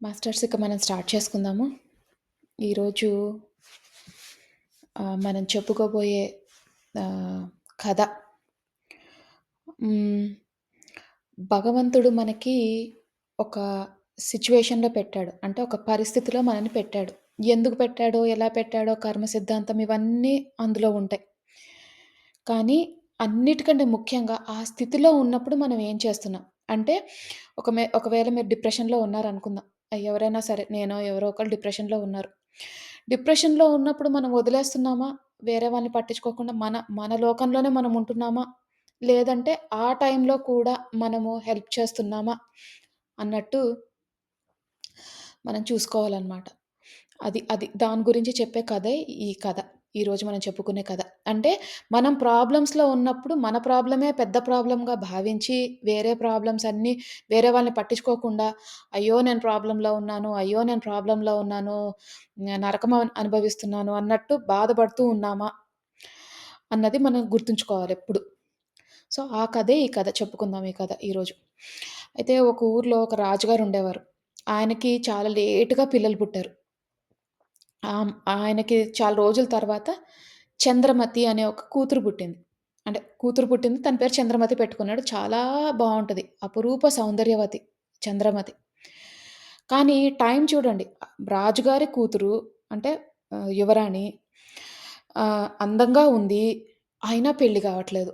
Masters ఇక మనం start చేసుకుందాము. ఈరోజు మనం చెప్పుకోబోయే ఆహ్, కథ హ్మ్. భగవంతుడు మనకి ఒక సిట్యుయేషన్‌లో పెట్టాడు. అంటే ఒక పరిస్థితిలో మనల్ని పెట్టాడు. ఎందుకు పెట్టాడో, ఎలా పెట్టాడో, కర్మ సిద్ధాంతం ఇవన్నీ అందులో ఉంటాయి. కానీ అన్నిటికంటే ముఖ్యంగా ఆ స్థితిలో ఉన్నప్పుడు మనం ఏం చేస్తున్నాం? అంటే ఒకవేళ మీరు డిప్రెషన్‌లో ఉన్నారనుకుందాం. ఎవరైనా సరే నేనో, ఎవరో ఒకళ్ళు డిప్రెషన్‌లో ఉన్నారు. డిప్రెషన్‌లో ఉన్నప్పుడు మనం వదిలేస్తున్నామా? వేరే వాళ్ళని పట్టించుకోకుండా మన మన లోకంలోనే మనం ఉంటున్నామా? లేదంటే ఆ టైంలో కూడా మనము హెల్ప్ చేస్తున్నామా? అన్నట్టు మనం చూసుకోవాలనమాట. అది అది దాని గురించి చెప్పే కథే ఈ కథ. ఈరోజు మనం చెప్పుకునే కథ. అంటే మనం ప్రాబ్లమ్స్‌లో ఉన్నప్పుడు మన ప్రాబ్లమే పెద్ద ప్రాబ్లమ్‌గా భావించి వేరే ప్రాబ్లమ్స్ అన్నీ వేరే వాళ్ళని పట్టించుకోకుండా అయ్యో! నేను ప్రాబ్లమ్‌లో ఉన్నాను. అయ్యో! నేను ప్రాబ్లమ్‌లో ఉన్నాను. నరకం అనుభవిస్తున్నాను అన్నట్టు బాధపడుతూ ఉన్నామా? అన్నది మనం గుర్తుంచుకోవాలెప్పుడు. సో, ఆ కథే ఈ కథ. చెప్పుకుందాం ఈ కథ ఈరోజు. అయితే ఒక ఊర్లో ఒక రాజుగారు ఉండేవారు. ఆయనకి చాలా లేట్‌గా పిల్లలు పుట్టారు. ఆయనకి చాలా రోజుల తర్వాత చంద్రమతి అనే ఒక కూతురు పుట్టింది. అంటే కూతురు పుట్టింది. తన పేరు చంద్రమతి పెట్టుకున్నాడు. చాలా బావుంటది. అపురూప సౌందర్యవతి చంద్రమతి. కానీ టైం చూడండి. రాజుగారి కూతురు అంటే యువరాణి అందంగా ఉంది. అయినా పెళ్లి కావట్లేదు.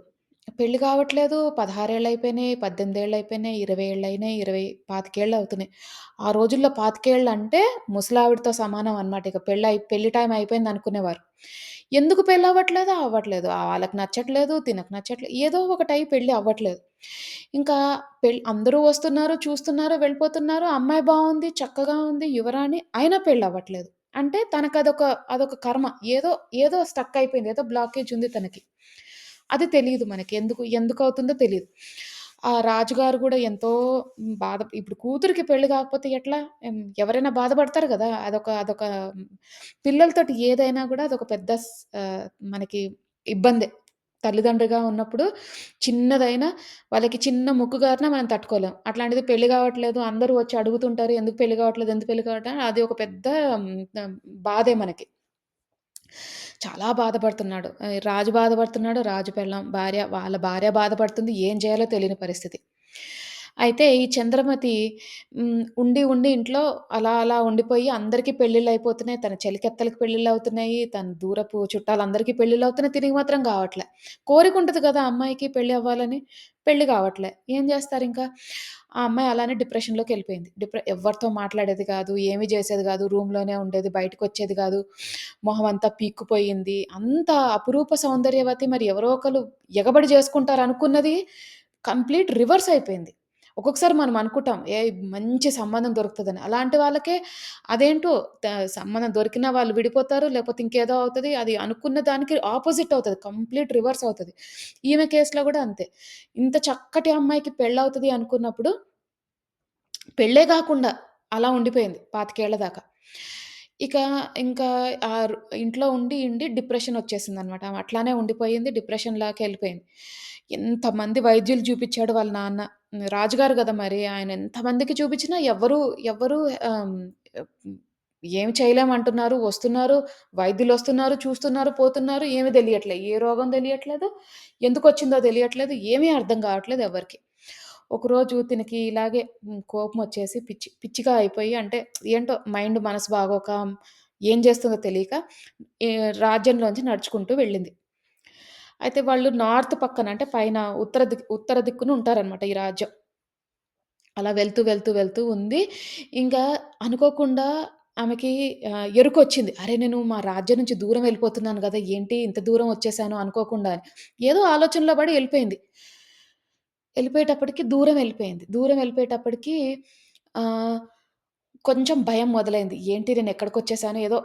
పెళ్లి కావట్లేదు. 16 ఏళ్ళు అయిపోయినాయి, 18 ఏళ్ళు అయిపోయినాయి, 20 ఏళ్ళు అయినాయి, 25 ఏళ్ళు అవుతున్నాయి. ఆ రోజుల్లో 25 ఏళ్ళు అంటే ముసలావిడతో సమానం అన్నమాట. ఇక పెళ్లి టైం అయిపోయింది అనుకునేవారు. ఎందుకు పెళ్లవ్వట్లేదు? అవ్వట్లేదు. వాళ్ళకి నచ్చట్లేదు, తినకు నచ్చట్లేదు. ఏదో ఒకటై పెళ్లి అవ్వట్లేదు. ఇంకా అందరూ వస్తున్నారు, చూస్తున్నారు, వెళ్ళిపోతున్నారు. అమ్మాయి బావుంది, చక్కగా ఉంది, యువరాణి. అయినా పెళ్లవ్వట్లేదు. అంటే అదొక కర్మ. ఏదో ఏదో స్టక్ అయిపోయింది. ఏదో బ్లాకేజ్ ఉంది తనకి. అది తెలీదు మనకి. ఎందుకవుతుందో తెలీదు. ఆ రాజుగారు గూడా ఎంతో ఇప్పుడు కూతురికి పెళ్లి గాకపోతే ఎట్లా? ఎవరైనా బాధపడతారు గదా! అదొక హ్మ్, పిల్లలతోటి ఏదైనా గూడా అదొక పెద్ద ఆహ్, మనకి ఇబ్బందే. తల్లిదండ్రిగా ఉన్నప్పుడు చిన్నదైనా వాళ్ళకి చిన్న ముక్కు గారినా మనం తట్టుకోలేం. అట్లాంటిది పెళ్లి గావట్లేదు, అందరూ వచ్చి అడుగుతుంటారు. ఎందుకు పెళ్లి గావట్లేదు? ఎందుకు పెళ్లి కావట్లేదు? అది ఒక పెద్ద బాధే మనకి. చాలా బాధపడుతున్నాడు. రాజు బాధపడుతున్నాడు. రాజు పెళ్ళాం వాళ్ళ భార్య బాధపడుతుంది. ఏం చేయాలో తెలియని పరిస్థితి. అయితే ఈ చంద్రమతి ఉండి ఇంట్లో అలా ఉండిపోయి అందరికీ పెళ్ళిళ్ళయిపోతున్నాయి. తన చెలికెత్తలకి పెళ్ళిళ్ళవుతున్నాయి. తన దూరపు చుట్టాలందరికీ పెళ్ళిళ్ళవుతున్నాయి. తినకి మాత్రం గావట్లే. కోరికుంటది కదా! అమ్మాయికి పెళ్లి అవ్వాలని. పెళ్లి గావట్లే. ఏం జేస్తారింకా? ఆ అమ్మాయి అలానే డిప్రెషన్‌లోకెళ్ళిపోయింది. ఎవ్వరితో మాట్లాడేది గాదు. ఏమి జేసేది గాదు. రూమ్‌లోనే ఉండేది. బయటకొచ్చేది గాదు. మొహమంతా పీక్కుపోయింది. అంత అపురూప సౌందర్యవతి మరి ఎవరో ఒకళ్ళు ఎగబడి జేసుకుంటారనుకున్నది కంప్లీట్ రివర్స్ అయిపోయింది. ఒక్కొక్కసారి మనం అనుకుంటాం. మంచి సంబంధం దొరుకుతదని. అలాంటి వాళ్ళకే అదేంటో త సంబంధం దొరికినా వాళ్ళు విడిపోతారు. లేపోతే ఇంకేదో అవుతది. అది అనుకున్న దానికి అపోజిట్ అవుతది. కంప్లీట్ రివర్స్ అవుతది. ఈమె కేస్‌లో గూడా అంతే. ఇంత చక్కటి అమ్మాయికి పెళ్లవుతది అనుకున్నప్పుడు పెళ్ళే గాకుండా అలా ఉండిపోయింది 25 ఏళ్ల దాకా. ఇక ఇంకా ఇంట్లో ఉండి డిప్రెషనొచ్చేసిందనమాట. ఆమె అట్లానే ఉండిపోయింది. డిప్రెషన్‌లాకెళ్ళిపోయింది. ఎంతమంది వైద్యులు చూపిచ్చాడు వాళ్ళ నాన్న. రాజుగారు గదా! మరి ఆయన ఎంతమందికి చూపిచ్చినా ఎవ్వరు ఆహ్, హ్మ్, ఏమి చేయలేమంటున్నారు. వస్తున్నారు, వైద్యులొస్తున్నారు, చూస్తున్నారు, పోతున్నారు. ఏమి తెలియట్లే. ఏ రోగం తెలియట్లేదు. ఎందుకొచ్చిందో తెలియట్లేదు. ఏమీ అర్థం కావట్లేదు ఎవ్వరికీ. ఒకరోజు తినకి ఇలాగే కోపమొచ్చేసి పిచ్చిగా అయిపోయి అంటే ఏంటో మనసు బాగోక ఏం చేస్తుందో తెలియక ఈ రాజ్యంలోంచి నడుచుకుంటూ వెళ్ళింది. అయితే వాళ్ళు నార్త్ పక్కన అంటే పైన ఉత్తర దిక్కున ఉంటారనమాట ఈ రాజ్యం. అలా వెళ్తూ ఉంది. ఇంకా అనుకోకుండా ఆమెకి ఎరుకొచ్చింది. అరే! నేను మా రాజ్యం నుంచి దూరం వెళ్ళిపోతున్నాను గదా! ఏంటి ఇంత దూరం వచ్చేసాను అనుకోకుండా అని. ఏదో ఆలోచనలో పడి ఎళ్ళిపోయింది. దూరం వెళ్ళిపోయేటప్పటికి ఆహ్, కొంచెం భయం మొదలైంది. ఏంటి నేనెక్కడికొచ్చేసాను, ఏదో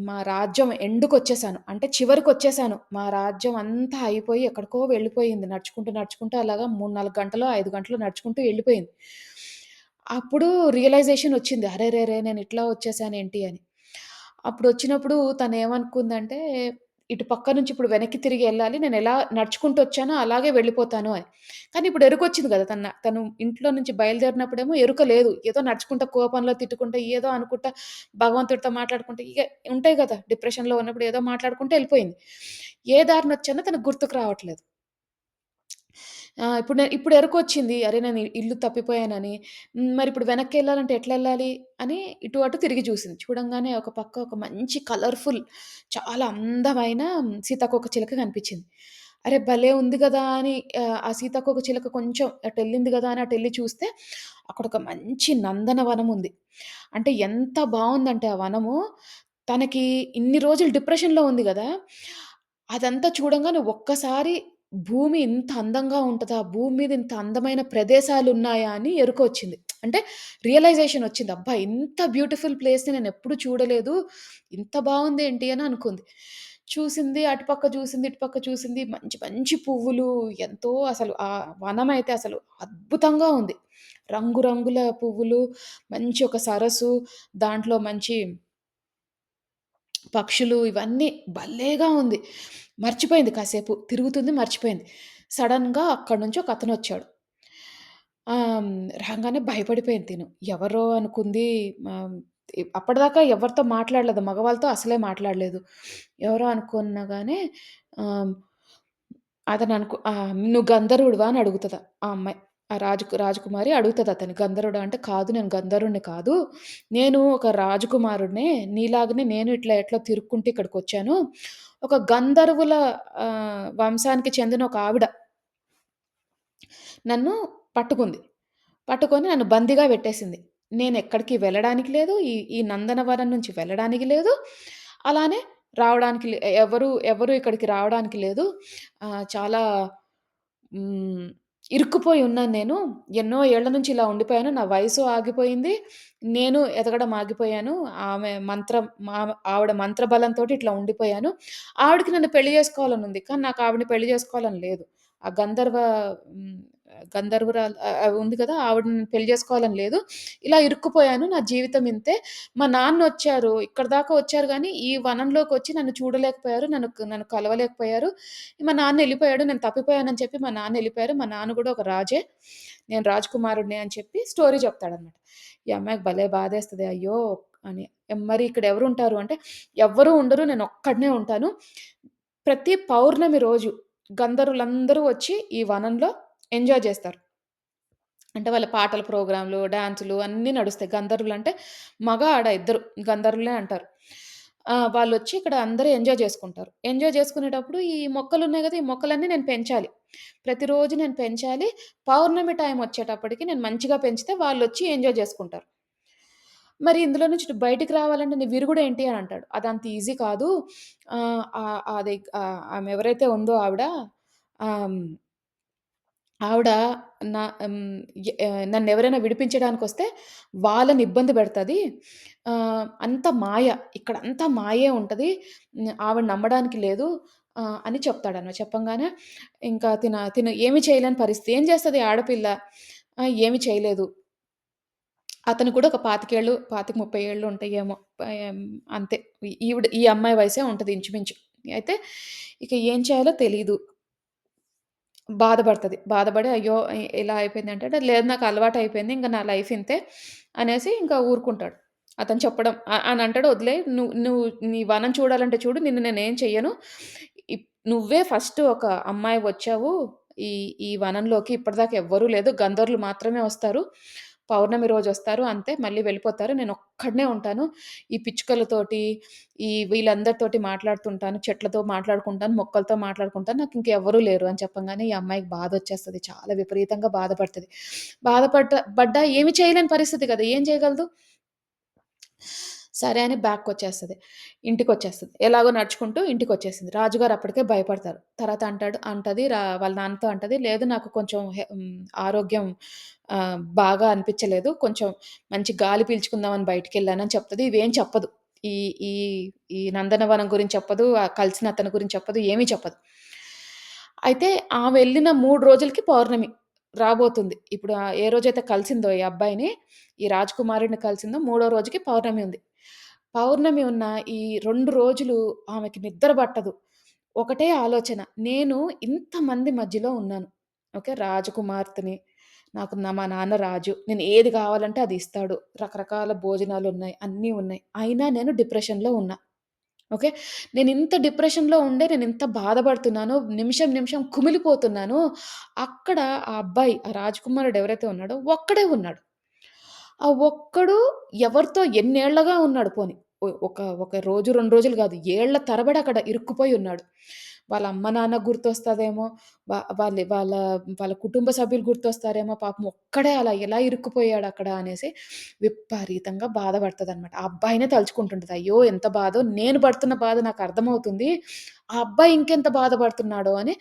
మా రాజ్యం ఎండ్‌కొచ్చేసాను. అంటే చివరికొచ్చేసాను. మా రాజ్యం అంతా అయిపోయి ఎక్కడికో వెళ్ళిపోయింది. నడుచుకుంటూ అలాగా 3, 4 గంటలో, 5 గంటలో నడుచుకుంటూ వెళ్ళిపోయింది. అప్పుడు రియలైజేషన్ వచ్చింది. అరెరెరే! నేనిట్లా వచ్చేసానేంటి అని. అప్పుడొచ్చినప్పుడు తనేమనుకుందంటే, ఇటు పక్క నుంచి ఇప్పుడు వెనక్కి తిరిగి ఎళ్ళాలి. నేనెలా నడుచుకుంటూ వచ్చానో అలాగే వెళ్ళిపోతాను అని. కానీ ఇప్పుడు ఎరుకొచ్చింది గదా! తను ఇంట్లో నుంచి బయలుదేరినప్పుడేమో ఎరుక లేదు. ఏదో నడుచుకుంటా కోపంలో తిట్టుకుంటా, ఏదో అనుకుంటా, భగవంతుడితో మాట్లాడుకుంటా ఇగ ఉంటాయి గదా! డిప్రెషన్‌లో ఉన్నప్పుడు ఏదో మాట్లాడుకుంటూ ఎళ్ళిపోయింది. ఏ దారినొచ్చానో తనకు గుర్తుకు రావట్లేదు. ఇప్పుడు ఎరుకొచ్చింది. అరే! నేను ఇల్లు తప్పిపోయానని. మరిప్పుడు వెనక్కెళ్ళాలంటే ఎట్లెళ్ళాలి అని ఇటు అటు తిరిగి చూసింది. చూడంగానే ఒక పక్క ఒక మంచి కలర్‌ఫుల్ చాలా అందమైన సీతాకోకచిలక కనిపించింది. అరే! భలే ఉంది గదా! అని ఆ సీతాకోకచిలక కొంచెం అటెళ్ళింది గదా! అని అటెళ్లి చూస్తే అక్కడొక మంచి నందనవనం ఉంది. అంటే ఎంత బావుందంటే ఆ వనము, తనకి ఇన్ని రోజులు డిప్రెషన్‌లో ఉంది గదా! అదంతా చూడంగానే ఒక్కసారి భూమి ఇంత అందంగా ఉంటదా? భూమి మీద ఇంత అందమైన ప్రదేశాలున్నాయా? అని ఎరుకొచ్చింది. అంటే రియలైజేషన్ వచ్చింది. అబ్బా! ఇంత బ్యూటిఫుల్ ప్లేస్‌ని నేనెప్పుడు చూడలేదు. ఇంత బావుందేంటి అని అనుకుంది. చూసింది, అటుపక్క చూసింది, ఇటుపక్క చూసింది. మంచి మంచి పువ్వులు ఎంతో అసలు ఆ వనమైతే అసలు అద్భుతంగా ఉంది. రంగురంగుల పువ్వులు, మంచి ఒక సరస్సు, దాంట్లో మంచి పక్షులు ఇవన్నీ భలేగా ఉంది. మర్చిపోయింది కాసేపు. తిరుగుతుంది మర్చిపోయింది. సడెన్‌గా అక్కడి నుంచి ఒకతనొచ్చాడు. రాంగానే భయపడిపోయింది తిను. ఎవరో అనుకుంది. ఆహ్, అప్పటిదాకా ఎవరితో మాట్లాడలేదు. మగవాళ్ళతో అసలే మాట్లాడలేదు. ఎవరో అనుకున్నగానే ఆహ్, "నువ్వు గంధర్వుడివా?" అని అడుగుతది ఆ అమ్మాయి. ఆ రాజకుమారి అడుగుతది అతన్ని. "గంధర్వుడా?" అంటే, "కాదు నేను గంధర్వుడిని కాదు. నేను ఒక రాజకుమారుడినే. నీలాగానే నేను ఇట్లా ఎట్లా తిరుక్కుంటూ ఇక్కడికొచ్చాను. ఒక గంధర్వుల వంశానికి చెందిన ఒక ఆవిడ నన్ను పట్టుకుంది. పట్టుకొని నన్ను బందీగా పెట్టేసింది. నేనెక్కడికి వెళ్ళడానికి లేదు. ఈ ఈ నందనవనం నుంచి వెళ్ళడానికి లేదు. అలానే రావడానికి ఎవరు ఇక్కడికి రావడానికి లేదు. చాలా హ్మ్. ఇరుక్కుపోయి ఉన్నాను నేను. ఎన్నో ఏళ్ల నుంచి ఇలా ఉండిపోయాను. నా వయసు ఆగిపోయింది. నేను ఎదగడం ఆగిపోయాను. ఆమె మంత్రం మా ఆవిడ మంత్రబలంతోటి ఇట్లా ఉండిపోయాను. ఆవిడకి నన్ను పెళ్లి చేసుకోవాలనుంది. కానీ నాకు ఆవిడని పెళ్లి చేసుకోవాలని లేదు. ఆ హ్మ్. గంధర్వురాలు ఉంది కదా! ఆవిడని పెళ్లి చేసుకోవాలని లేదు. ఇలా ఇరుక్కుపోయాను. నా జీవితం ఇంతే. మా నాన్నొచ్చారు. ఇక్కడి దాకా వచ్చారు గానీ, ఈ వనంలోకొచ్చి నన్ను చూడలేకపోయారు. నన్ను కలవలేకపోయారు. మా నాన్న ఎళ్ళిపోయాడు. నేను తప్పిపోయానని చెప్పి మా నాన్న ఎళ్ళిపోయారు. మా నాన్న గూడా ఒక రాజే. నేను రాజకుమారుడినే అని చెప్పి స్టోరీ చెప్తాడనమాట. ఈ అమ్మాయికి భలే బాధేస్తది. అయ్యో! అని. మరి ఇక్కడ ఎవరుంటారు అంటే, ఎవ్వరు ఉండరు. నేనొక్కడినే ఉంటాను. ప్రతి పౌర్ణమి రోజు గంధర్వులందరూ వచ్చి ఈ వనంలో ఎంజాయ్ జేస్తారు. అంటే వాళ్ళ పాటల ప్రోగ్రామ్‌లు, డాన్సులు అన్నీ నడుస్తాయి. గంధర్వులంటే మగ, ఆడ ఇద్దరు గంధర్వులే అంటారు. వాళ్ళొచ్చి ఇక్కడ అందరూ ఎంజాయ్ చేసుకుంటారు. ఎంజాయ్ చేసుకునేటప్పుడు ఈ మొక్కలున్నాయి గదా! ఈ మొక్కలన్నీ నేను పెంచాలి. ప్రతిరోజు నేను పెంచాలి. పౌర్ణమి టైం వచ్చేటప్పటికి నేను మంచిగా పెంచితే వాళ్ళొచ్చి ఎంజాయ్ చేసుకుంటారు. మరి ఇందులో నుంచి బయటికి రావాలంటే నీ విరుగుడేంటి అని అంటాడు. అదంత ఈజీ కాదు. ఆహ్, ఆహ్, అది ఆమె ఎవరైతే ఉందో ఆవిడ ఆహ్ ఆవిడ నన్నెవరైనా విడిపించడానికొస్తే వాళ్ళని ఇబ్బంది పెడతది. అంతా మాయ. ఇక్కడంతా మాయే ఉంటది. ఆవిడ నమ్మడానికి లేదు అని చెప్తాడన్నమాట. చెప్పంగానే ఇంకా తిను ఏమి చేయలేని పరిస్థితి. ఏం చేస్తది ఆడపిల్ల? ఏమి చేయలేదు. అతనికి కూడా ఒక 25 ఏళ్ళు, 25, 30 ఏళ్ళు ఉంటాయేమో. ఏం అంతే. ఈ అమ్మాయి వయసే ఉంటది ఇంచుమించు. అయితే ఇక ఏం చేయాలో తెలీదు. బాధపడతది. బాధపడి అయ్యో! ఇలా అయిపోయిందంటే, లేదు నాకు అలవాటయిపోయింది. ఇంక నా లైఫ్ ఇంతే అనేసి ఇంకా ఊరుకుంటాడు. అతను చెప్పడం అనంటాడు వదిలేయి నువ్వు నీ వనం చూడాలంటే చూడు. నిన్ను నేనేం చెయ్యను. నువ్వే ఫస్ట్ ఒక అమ్మాయి వచ్చావు. ఈ ఈ వనంలోకి ఇప్పటిదాకా ఎవ్వరూ లేదు. గంధర్వులు మాత్రమే వస్తారు. పౌర్ణమి రోజొస్తారు అంతే. మళ్ళీ వెళ్ళిపోతారు. నేనొక్కడినే ఉంటాను. ఈ పిచ్చుకలతోటి, వీళ్ళందరితోటి మాట్లాడుతుంటాను. చెట్లతో మాట్లాడుకుంటాను. మొక్కలతో మాట్లాడుకుంటాను. నాకింకెవ్వరూ లేరు అని చెప్పంగానే ఈ అమ్మాయికి బాధొచ్చేస్తది. చాలా విపరీతంగా బాధపడతది. పడ్డా ఏమి చేయలేని పరిస్థితి కదా! ఏం చేయగలదు? సరే అని బ్యాక్‌కొచ్చేస్తది. ఇంటికొచ్చేస్తది. ఎలాగో నడుచుకుంటూ ఇంటికొచ్చేసింది. రాజుగారు అప్పటికే భయపడతారు. తర్వాత అంటది వాళ్ళ నాన్నతో అంటది, "లేదు నాకు కొంచెం ఆరోగ్యం బాగా అనిపించలేదు. కొంచెం మంచి గాలి పీల్చుకుందామని బయటికెళ్ళానని" చెప్తది. ఇవేం చెప్పదు. ఈ ఈ ఈ నందనవనం గురించి చెప్పదు. కలిసిన అతని గురించి చెప్పదు. ఏమీ చెప్పదు. అయితే ఆమె ఎళ్ళిన 3 రోజులకి పౌర్ణమి రాబోతుంది. ఇప్పుడు ఏ రోజైతే కలిసిందో ఈ అబ్బాయిని, ఈ రాజకుమారుడిని కలిసిందో మూడో రోజుకి పౌర్ణమి ఉంది. పౌర్ణమి ఉన్న ఈ 2 రోజులు ఆమెకి నిద్ర పట్టదు. ఒకటే ఆలోచన. నేను ఇంతమంది మధ్యలో ఉన్నాను. ఓకే. రాజకుమార్తెని. మా నాన్న రాజు. నేను ఏది కావాలంటే అది ఇస్తాడు. రకరకాల భోజనాలున్నాయి. అన్నీ ఉన్నాయి. అయినా నేను డిప్రెషన్‌లో ఉన్నా. ఓకే. నేనింత డిప్రెషన్‌లో ఉండే నేనింత బాధపడుతున్నాను. నిమిషం, నిమిషం కుమిలిపోతున్నాను. అక్కడ ఆ అబ్బాయి, ఆ రాజకుమారుడు ఎవరైతే ఉన్నాడో ఒక్కడే ఉన్నాడు. ఆ ఒక్కడు ఎవరితో ఎన్నేళ్లగా ఉన్నాడు పోనీ. ఒక రోజు, 2 రోజులు గాదు. ఏళ్ల తరబడి అక్కడ ఇరుక్కుపోయి ఉన్నాడు. వాళ్ళ అమ్మ, నాన్న గుర్తొస్తదేమో, వాళ్ళ వాళ్ళ వాళ్ళ కుటుంబ సభ్యులు గుర్తొస్తారేమో, పాపం ఒక్కడే అలా ఎలా ఇరుక్కుపోయాడక్కడ అనేసి విపరీతంగా బాధపడతదనమాట. ఆ అబ్బాయినే తలుచుకుంటుంటది. అయ్యో! ఎంత బాధో, నేను పడుతున్న బాధ నాకర్థమవుతుంది. ఆ అబ్బాయి ఇంకెంత బాధపడుతున్నాడో అని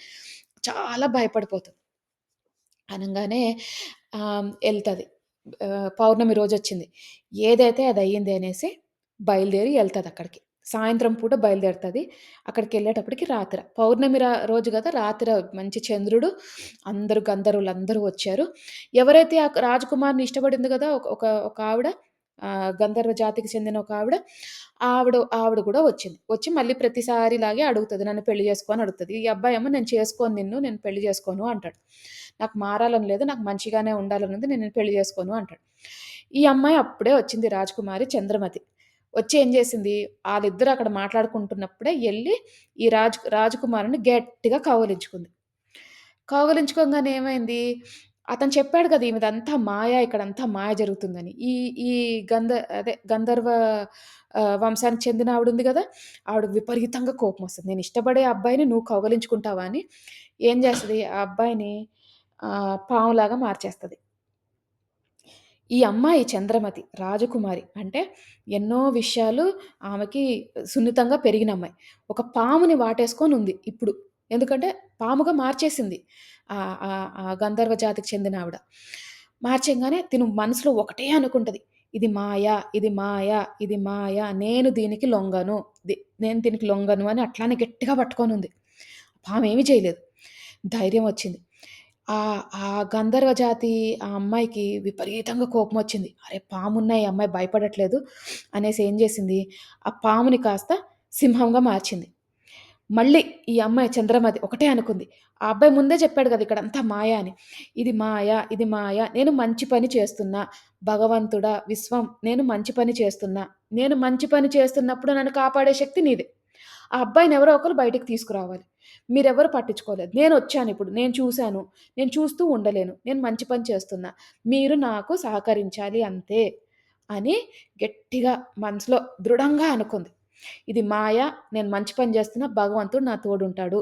చాలా భయపడిపోతది. అనంగానే ఎళ్తది. పౌర్ణమి రోజొచ్చింది. ఏదైతే అదయ్యింది అనేసి బయలుదేరి ఎళ్తదక్కడికి. సాయంత్రం పూట బయలుదేరుతది. అక్కడికెళ్ళేటప్పటికి రాత్ర. పౌర్ణమి రోజు గదా! రాత్ర మంచి చంద్రుడు, అందరూ గంధర్వులందరూ వచ్చారు. ఎవరైతే ఆ రాజకుమారుని ఇష్టపడింది గదా! ఒక ఒక ఒక ఆవిడ గంధర్వ జాతికి చెందిన ఒక ఆవిడ. ఆవిడ గూడా వచ్చింది. వచ్చి మళ్ళీ ప్రతిసారిలాగే అడుగుతది. నన్ను పెళ్లి జేసుకో అని అడుగుతది. ఈ అబ్బాయేమో నేను చేసుకోను నిన్ను. నేను పెళ్లి జేసుకోను అంటాడు. నాకు మారాలని లేదు. నాకు మంచిగానే ఉండాలనుంది. నేను నిన్ను పెళ్లి జేసుకోను అంటాడు. ఈ అమ్మాయి అప్పుడే వచ్చింది రాజకుమారి చంద్రమతి. వచ్చి ఏం జేసింది, ఆళ్ళిద్దరూ అక్కడ మాట్లాడుకుంటున్నప్పుడే ఎళ్లి ఈ రాజకుమారుడిని గట్టిగా కౌగిలించుకుంది. కౌగిలించుకోంగానే ఏమైంది, అతను చెప్పాడు గదా! ఈమెదంతా మాయ, ఇక్కడంతా మాయ జరుగుతుందని. ఈ ఈ గంధర్వ వంశానికి చెందిన ఆవిడుంది గదా! ఆవిడకి విపరీతంగా కోపమొస్తది. నేనిష్టపడే అబ్బాయిని నువ్వు కౌగిలించుకుంటావా అని ఏం జేస్తది, ఆ అబ్బాయిని పావులాగా మార్చేస్తది. ఈ అమ్మాయి చంద్రమతి, రాజకుమారి. అంటే ఎన్నో విషయాలు ఆమెకి సున్నితంగా పెరిగిన అమ్మాయి. ఒక పాముని వాటేసుకొనుంది ఇప్పుడు. ఎందుకంటే పాముగా మార్చేసింది. ఆ గంధర్వ జాతికి చెందిన ఆవిడ. మార్చేయంగానే తిను మనసులో ఒకటే అనుకుంటది. ఇది మాయ, ఇది మాయ, ఇది మాయ. నేను దీనికి లొంగను. ది నేను దీనికి లొంగను అని అట్లానే గట్టిగా పట్టుకొనుంది. పామేమి చేయలేదు. ధైర్యం వచ్చింది. ఆ గంధర్వ జాతి ఆ అమ్మాయికి విపరీతంగా కోపమొచ్చింది. అరే! పామున్నా ఈ అమ్మాయి భయపడట్లేదు అనేసి ఏం జేసింది, ఆ పాముని కాస్త సింహంగా మార్చింది. మళ్ళీ ఈ అమ్మాయి చంద్రమతి ఒకటే అనుకుంది. ఆ అబ్బాయి ముందే చెప్పాడు గదా! ఇక్కడంతా మాయ అని. ఇది మాయ, ఇది మాయ. నేను మంచి పని చేస్తున్నా. భగవంతుడా, విశ్వం నేను మంచి పని చేస్తున్నా. నేను మంచి పని చేస్తున్నప్పుడు నన్ను కాపాడే శక్తి నీదే. ఆ అబ్బాయిని ఎవరో ఒకరు బయటికి తీసుకురావాలి. మీరెవ్వరు పట్టించుకోలేదు. నేనొచ్చానిప్పుడు. నేను చూసాను. నేను చూస్తూ ఉండలేను. నేను మంచి పని చేస్తున్నా. మీరు నాకు సహకరించాలి అంతే అని గట్టిగా మనసులో దృఢంగా అనుకుంది. ఇది మాయ. నేను మంచి పని జేస్తున్నా. భగవంతుడు నా తోడుంటాడు.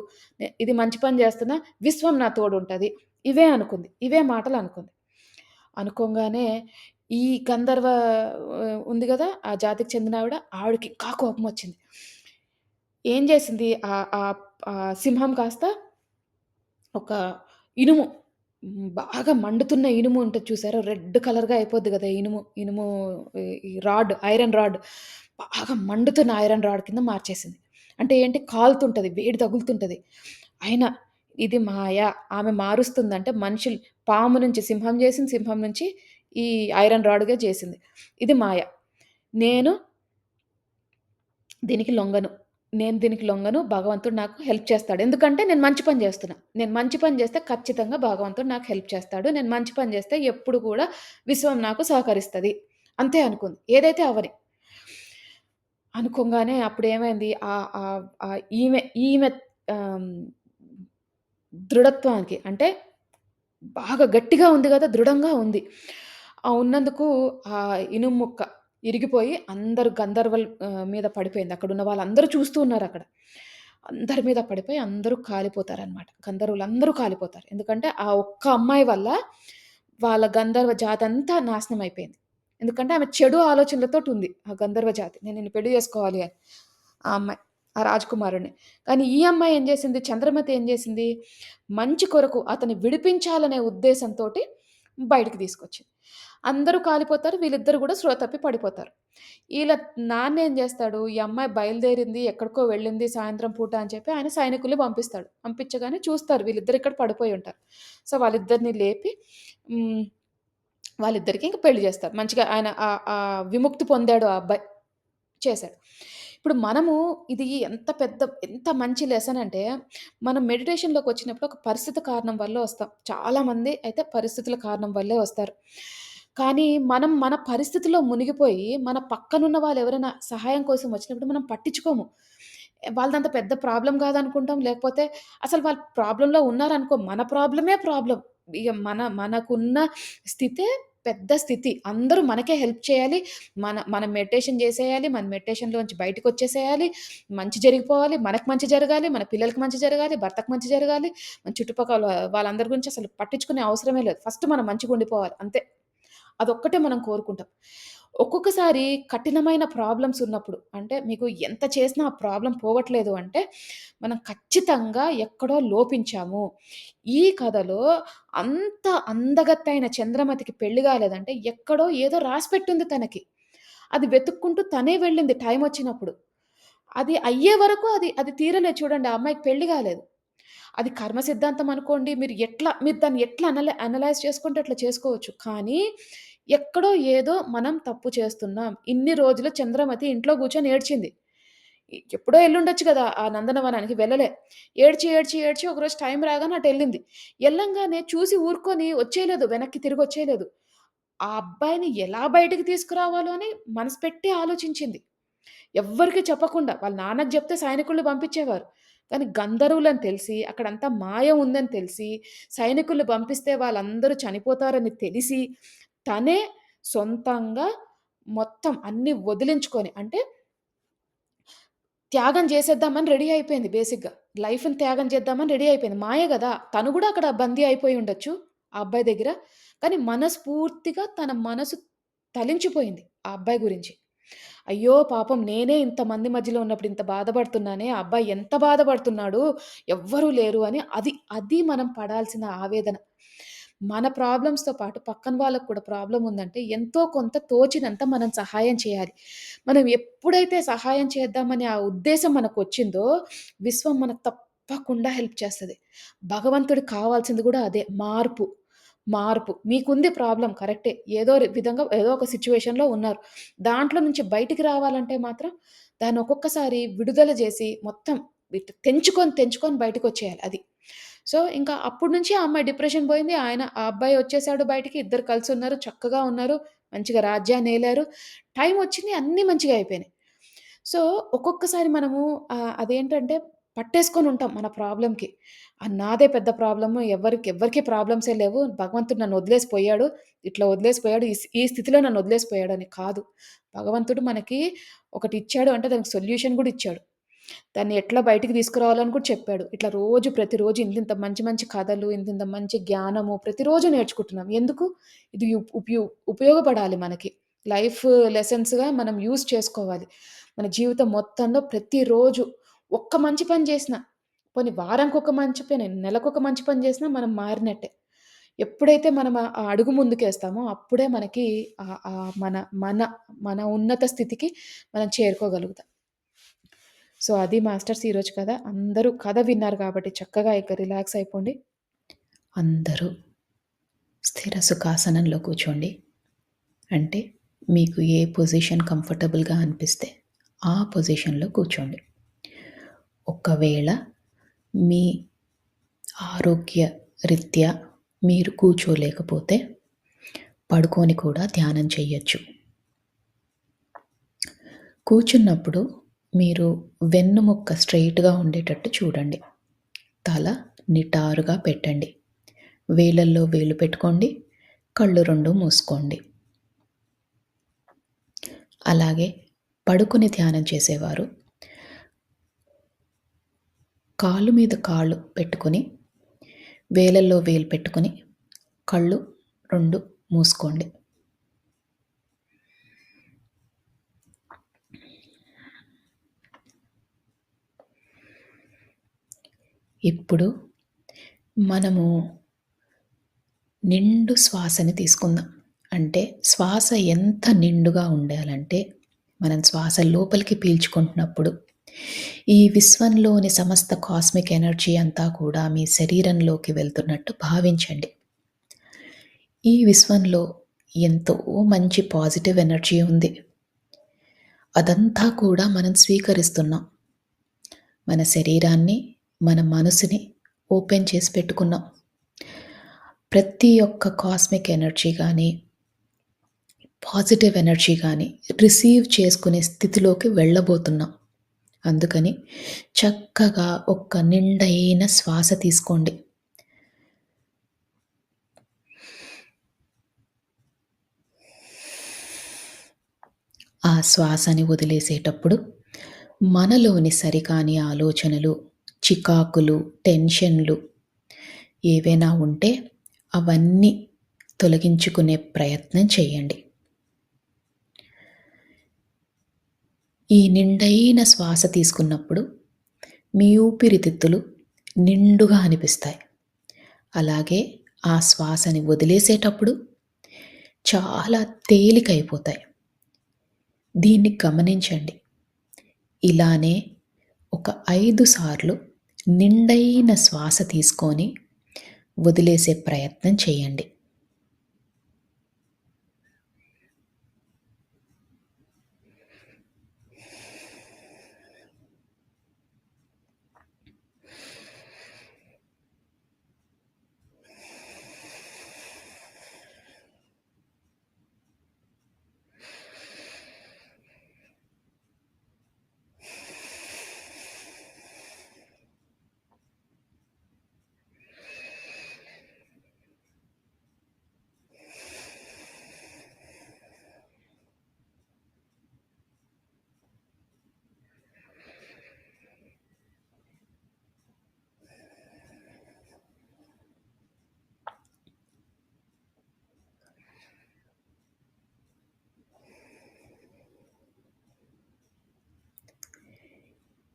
ఇది మంచి పని జేస్తున్నా. విశ్వం నా తోడుంటది. ఇవే అనుకుంది. ఇవే మాటలనుకుంది. అనుకోంగానే ఈ గంధర్వ ఉంది గదా! ఆ జాతికి చెందినావిడ ఆవిడకి ఇంకా కోపమొచ్చింది. ఏం జేసింది సింహం కాస్త ఒక ఇనుము బాగా మండుతున్న ఇనుము ఉంటది చూసారా? రెడ్ కలర్‌గా అయిపోద్ది గదా! ఇనుము ఈ ఐరన్ రాడ్ బాగా మండుతున్న ఐరన్ రాడ్ కింద మార్చేసింది. అంటే ఏంటి కాలుతుంటది. వేడి తగులుతుంటది. అయినా ఇది మాయ. ఆమె మారుస్తుందంటే పాము నుంచి సింహం జేసింది. సింహం నుంచి ఈ ఐరన్ రాడ్‌గా జేసింది. ఇది మాయ. నేను దీనికి లొంగను. నేను దీనికి లొంగను. భగవంతుడు నాకు హెల్ప్ చేస్తాడు. ఎందుకంటే నేను మంచి పని జేస్తున్నా. నేను మంచి పని జేస్తే ఖచ్చితంగా భగవంతుడు నాకు హెల్ప్ చేస్తాడు. నేను మంచి పని జేస్తే ఎప్పుడు గూడా విశ్వం నాకు సహకరిస్తది. అంతే అనుకుంది. ఏదైతే అవ్వని. అనుకోంగానే అప్పుడేమైంది ఆహ్, ఆహ్, ఆహ్, ఈమె ఈమె ఆహ్, దృఢత్వానికి అంటే బాగా గట్టిగా ఉంది గదా! దృఢంగా ఉంది. ఉన్నందుకు ఆ ఇనుము ముక్క ఇరిగిపోయి అందరూ మీద పడిపోయింది. అక్కడున్న వాళ్ళందరూ చూస్తూ ఉన్నారక్కడ. అందరి మీద పడిపోయి అందరూ కాలిపోతారనమాట. గంధర్వులందరూ కాలిపోతారు. ఎందుకంటే ఆ ఒక్క అమ్మాయి వల్ల వాళ్ళ గంధర్వ జాతంతా నాశనం అయిపోయింది. ఎందుకంటే ఆమె చెడు ఆలోచనలతోటుంది. ఆ గంధర్వ జాతి. నేను నిన్ను పెళ్లి చేసుకోవాలి అని. ఆ అమ్మాయి. ఆ రాజకుమారుడిని. కానీ ఈ అమ్మాయి ఏం జేసింది, చంద్రమతి ఏం జేసింది, మంచి కొరకు అతన్ని విడిపించాలనే ఉద్దేశంతోటి బయటికి తీసుకొచ్చింది. అందరూ కాలిపోతారు. వీళ్ళిద్దరు గూడా స్పృహ తప్పి పడిపోతారు. ఈళ్ళ నాన్నేం జేస్తాడు, ఈ అమ్మాయి బయలుదేరింది, ఎక్కడికో వెళ్ళింది సాయంత్రం పూట అని చెప్పి ఆయన సైనికుల్ని పంపిస్తాడు. పంపించగానే చూస్తారు వీళ్ళిద్దరు ఇక్కడ పడిపోయి ఉంటారు. సో, వాళ్ళిద్దరిని లేపి హ్మ్. వాళ్ళిద్దరికీ ఇంక పెళ్లి జేస్తారు. మంచిగా ఆయన విముక్తి పొందాడు ఆ అబ్బాయి. చేశాడు. ఇప్పుడు మనము ఇది ఎంత మంచి లెసన్ అంటే, మనం మెడిటేషన్‌లోకొచ్చినప్పుడు ఒక పరిస్థితి కారణం వల్ల వస్తాం. చాలామంది అయితే పరిస్థితుల కారణం వల్లే వస్తారు. కానీ మనం మన పరిస్థితిలో మునిగిపోయి, మన పక్కనున్న వాళ్ళు ఎవరైనా సహాయం కోసం వచ్చినప్పుడు మనం పట్టించుకోము. వాళ్ళదంత పెద్ద ప్రాబ్లమ్ కాదనుకుంటాం. లేకపోతే అసలు వాళ్ళు ప్రాబ్లమ్‌లో ఉన్నారనుకోం. మన ప్రాబ్లమే ప్రాబ్లమ్. ఇగ మనకున్న స్థితే పెద్ద స్థితి. అందరూ మనకే హెల్ప్ చేయాలి. మనం మెడిటేషన్ జేసేయాలి. మన మెడిటేషన్‌లోంచి బయటికొచ్చేసేయాలి. మంచి జరిగిపోవాలి. మనకు మంచి జరగాలి. మన పిల్లలకి మంచి జరగాలి. భర్తకు మంచి జరగాలి. మన చుట్టుపక్కల వాళ్ళందరి గురించి అసలు పట్టించుకునే అవసరమే లేదు. ఫస్ట్ మనం మంచిగుండిపోవాలి అంతే. అదొక్కటే మనం కోరుకుంటాం. ఒక్కొక్కసారి కఠినమైన ప్రాబ్లమ్స్ ఉన్నప్పుడు అంటే మీకు ఎంత చేసినా ఆ ప్రాబ్లమ్ పోవట్లేదు అంటే, మనం ఖచ్చితంగా ఎక్కడో లోపించాము. ఈ కథలో అంత అందగత్తెయిన చంద్రమతికి పెళ్లి గాలేదంటే, ఎక్కడో ఏదో రాసిపెట్టుంది తనకి. అది వెతుక్కుంటూ తనే వెళ్ళింది టైమొచ్చినప్పుడు. అది అయ్యే వరకు అది తీరలేదు చూడండి. ఆ అమ్మాయికి పెళ్లి గాలేదు. అది కర్మ సిద్ధాంతం అనుకోండి. మీరు దాన్ని ఎట్లా అనలైజ్ చేసుకుంటే అట్లా చేసుకోవచ్చు. కానీ ఎక్కడో ఏదో మనం తప్పు చేస్తున్నాం. ఇన్ని రోజులు చంద్రమతి ఇంట్లో కూర్చొని ఏడ్చింది. ఎప్పుడో ఎళ్ళుండొచ్చు గదా! ఆ నందనవనానికి వెళ్ళలే. ఏడ్చి ఒకరోజు టైం రాగానే అటెళ్ళింది. ఎళ్ళంగానే చూసి ఊరుకొని వచ్చేయలేదు. వెనక్కి తిరిగొచ్చేయలేదు. ఆ అబ్బాయిని ఎలా బయటికి తీసుకురావాలో అని మనసు పెట్టి ఆలోచించింది. ఎవ్వరికీ చెప్పకుండా. వాళ్ళ నాన్నకి జెప్తే సైనికుల్ని పంపించేవారు. కానీ గంధర్వులని తెలిసి, అక్కడంతా మాయ ఉందని తెలిసి, సైనికుల్ని పంపిస్తే వాళ్ళందరూ చనిపోతారని తెలిసి, తనే సొంతంగా మొత్తం అన్నీ వదిలించుకొని అంటే త్యాగం చేసేద్దామని రెడీ అయిపోయింది బేసిక్‌గా. లైఫ్‌ని త్యాగం చేద్దామని రెడీ అయిపోయింది. మాయే గదా! తను గూడా అక్కడ బందీ అయిపోయి ఉండొచ్చు. ఆ అబ్బాయి దగ్గర. కానీ మనస్ఫూర్తిగా తన మనసు తలించిపోయింది ఆ అబ్బాయి గురించి. అయ్యో! పాపం నేనే ఇంతమంది మధ్యలో ఉన్నప్పుడు ఇంత బాధపడుతున్నానే, ఆ అబ్బాయి ఎంత బాధపడుతున్నాడు, ఎవ్వరూ లేరు అని అది మనం పడాల్సిన ఆవేదన. మన ప్రాబ్లమ్స్‌తో పాటు పక్కన వాళ్ళకి కూడా ప్రాబ్లమ్ ఉందంటే ఎంతో కొంత తోచినంత మనం సహాయం చేయాలి. మనం ఎప్పుడైతే సహాయం చేద్దామనే ఆ ఉద్దేశం మనకొచ్చిందో, విశ్వం మనకు తప్పకుండా హెల్ప్ చేస్తది. భగవంతుడికి కావాల్సింది గూడా అదే మార్పు. మార్పు. మీకుంది ప్రాబ్లమ్ కరెక్టే. విధంగా ఏదో ఒక సిట్యుయేషన్‌లో ఉన్నారు. దాంట్లో నుంచి బయటికి రావాలంటే మాత్రం దాన్ని ఒక్కొక్కసారి విడుదల జేసి మొత్తం తెంచుకొని బయటికొచ్చేయాలి అది. సో, ఇంకా అప్పటి నుంచి ఆ అమ్మాయి డిప్రెషన్ పోయింది. ఆ అబ్బాయి వచ్చేసాడు బయటికి. ఇద్దరు కలిసున్నారు. చక్కగా ఉన్నారు. మంచిగా రాజ్యాన్నేలారు. టైమొచ్చింది అన్నీ మంచిగా అయిపోయినాయి. సో, ఒక్కొక్కసారి మనము అదేంటంటే పట్టేసుకొనుంటాం మన ప్రాబ్లమ్‌కి. నాదే పెద్ద ప్రాబ్లము. ఎవ్వరికీ ప్రాబ్లమ్సే లేవు. భగవంతుడు నన్ను వదిలేసిపోయాడు. ఇట్లా వదిలేసిపోయాడు. ఈ స్థితిలో నన్ను వదిలేసిపోయాడని కాదు. భగవంతుడు మనకి ఒకటిచ్చాడు అంటే దానికి సొల్యూషన్ గూడా ఇచ్చాడు. దాన్ని ఎట్లా బయటికి తీసుకురావాలని కూడా చెప్పాడు. ఇట్లా ప్రతిరోజు ఇంతింత మంచి మంచి కథలు, ఇంతింత మంచి జ్ఞానము ప్రతిరోజు నేర్చుకుంటున్నాం. ఎందుకు? ఇది ఉపయోగపడాలి మనకి. లైఫ్ లెసన్స్‌గా మనం యూజ్ చేసుకోవాలి. మన జీవితం మొత్తంలో ప్రతిరోజు ఒక్క మంచి పని చేసినా, పోనీ వారానికొక మంచి పని, నెలకొక మంచి పని చేసినా మనం మారినట్టే. ఎప్పుడైతే మనం ఆ అడుగు ముందుకేస్తామో అప్పుడే మనకి ఆహ్, ఆహ్, మన మన మన ఉన్నత స్థితికి మనం చేరుకోగలుగుతాం. సో, అది మాస్టర్స్ ఈరోజు కథ. అందరూ కథ విన్నారు కాబట్టి చక్కగా ఇక రిలాక్స్ అయిపోండి. అందరూ స్థిర సుఖాసనంలో కూర్చోండి. అంటే మీకు ఏ పొజిషన్ కంఫర్టబుల్‌గా అనిపిస్తే ఆ పొజిషన్‌లో కూర్చోండి. ఒకవేళ మీ ఆరోగ్య రీత్యా మీరు కూర్చోలేకపోతే పడుకొని కూడా ధ్యానం చెయ్యొచ్చు. కూర్చున్నప్పుడు మీరు వెన్నుముక్క స్ట్రెయిట్‌గా ఉండేటట్టు చూడండి. తల నిటారుగా పెట్టండి. వేలల్లో వేలు పెట్టుకోండి. కళ్ళు 2 మూసుకోండి. అలాగే పడుకొని ధ్యానం చేసేవారు కాలు మీద కాళ్ళు పెట్టుకొని, వేలల్లో వేలు పెట్టుకొని, కళ్ళు 2 మూసుకోండి. ఇప్పుడు మనము నిండు శ్వాసని తీసుకుందాం. అంటే శ్వాస ఎంత నిండుగా ఉండాలంటే, మనం శ్వాస లోపలికి పీల్చుకుంటున్నప్పుడు, ఈ విశ్వంలోని సమస్త కాస్మిక్ ఎనర్జీ అంతా కూడా మీ శరీరంలోకి వెళ్తున్నట్టు భావించండి. ఈ విశ్వంలో ఎంతో మంచి పాజిటివ్ ఎనర్జీ ఉంది. అదంతా కూడా మనం స్వీకరిస్తున్నాం. మన శరీరాన్ని, మన మనసుని ఓపెన్ చేసి పెట్టుకున్నాం. ప్రతి ఒక్క కాస్మిక్ ఎనర్జీ గానీ, పాజిటివ్ ఎనర్జీ గానీ రిసీవ్ చేసుకునే స్థితిలోకి వెళ్ళబోతున్నాం. అందుకని చక్కగా ఒక్క నిండైన శ్వాస తీసుకోండి. ఆ శ్వాసని వదిలేసేటప్పుడు మనలోని సరికాని ఆలోచనలు, చికాకులు, టెన్షన్‌లు ఏవైనా ఉంటే అవన్నీ తొలగించుకునే ప్రయత్నం చేయండి. ఈ నిండైన శ్వాస తీసుకున్నప్పుడు మీ ఊపిరితిత్తులు నిండుగా అనిపిస్తాయి. అలాగే ఆ శ్వాసని వదిలేసేటప్పుడు చాలా తేలికైపోతాయి. దీన్ని గమనించండి. ఇలానే ఒక 5 సార్లు నిండైన శ్వాస తీసుకొని వదిలేసే ప్రయత్నం చేయండి.